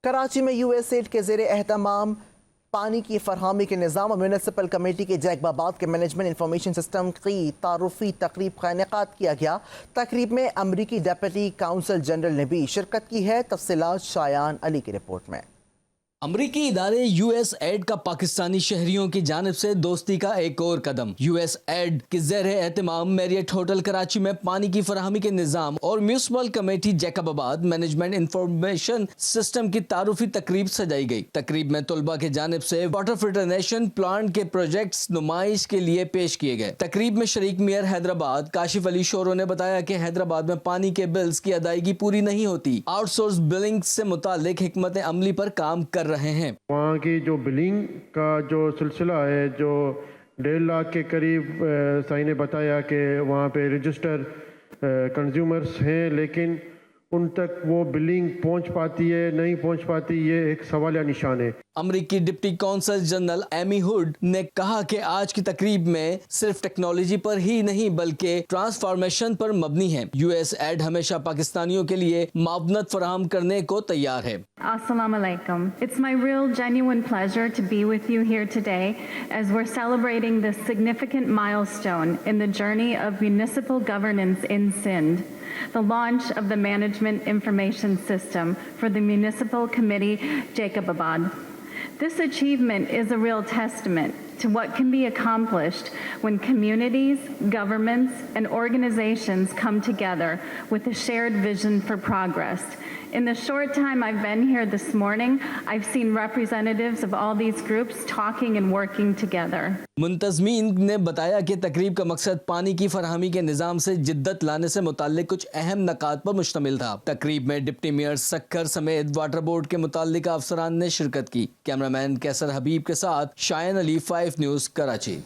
کراچی میں U S add کے زیر اہتمام پانی کی فراہمی کے نظام اور میونسپل کمیٹی کے جیکب آباد کے مینجمنٹ انفارمیشن سسٹم کی تعارفی تقریب کا انعقاد کیا گیا۔ تقریب میں امریکی ڈپٹی کونسل جنرل نے بھی شرکت کی ہے۔ تفصیلات شایان علی کی رپورٹ میں۔ امریکی ادارے یو ایس ایڈ کا پاکستانی شہریوں کی جانب سے دوستی کا ایک اور قدم۔ یو ایس ایڈ کے زیر اہتمام میریٹ ہوٹل کراچی میں پانی کی فراہمی کے نظام اور میونسپل کمیٹی جیکب آباد مینجمنٹ انفارمیشن سسٹم کی تعارفی تقریب سجائی گئی۔ تقریب میں طلباء کی جانب سے واٹر فلٹریشن پلانٹ کے پروجیکٹس نمائش کے لیے پیش کیے گئے۔ تقریب میں شریک میئر حیدرآباد کاشف علی شورو نے بتایا کہ حیدرآباد میں پانی کے بلز کی ادائیگی پوری نہیں ہوتی۔ آؤٹ سورس بلنگ سے متعلق حکمت عملی پر کام کر رہے ہیں۔ وہاں کی جو بلنگ کا جو سلسلہ ہے، جو 1.5 لاکھ کے قریب سائی نے بتایا کہ وہاں پہ رجسٹر کنزیومرز ہیں، لیکن ان تک وہ بلنگ پہنچ پاتی ہے نہیں پہنچ پاتی، یہ ایک سوالیہ نشان ہے۔ امریکی ڈپٹی کونسل جنرل ایمی ہوڈ نے کہا کہ آج کی تقریب میں صرف ٹیکنالوجی پر ہی نہیں بلکہ ٹرانسفارمیشن پر مبنی ہے۔ یو ایس ایڈ ہمیشہ پاکستانیوں کے لیے معاونت فراہم کرنے کو تیار ہے۔ Assalamu alaikum. It's my real genuine pleasure to be with you here today as we're celebrating this significant milestone in the journey of municipal governance in Sindh, the launch of the Management Information System for the Municipal Committee Jacob Abad. This achievement is a real testament to what can be accomplished when communities, governments, and organizations come together with a shared vision for progress. In the short time I've been here this morning, I've seen representatives of all these groups talking and working together. منتظمین نے بتایا کہ تقریب کا مقصد پانی کی فراہمی کے نظام سے جدت لانے سے متعلق کچھ اہم نکات پر مشتمل تھا۔ تقریب میں ڈپٹی میئر سکھر سمیت واٹر بورڈ کے متعلقہ افسران نے شرکت کی۔ کیمرہ مین کیسر حبیب کے ساتھ شایان علی، 5 نیوز، کراچی۔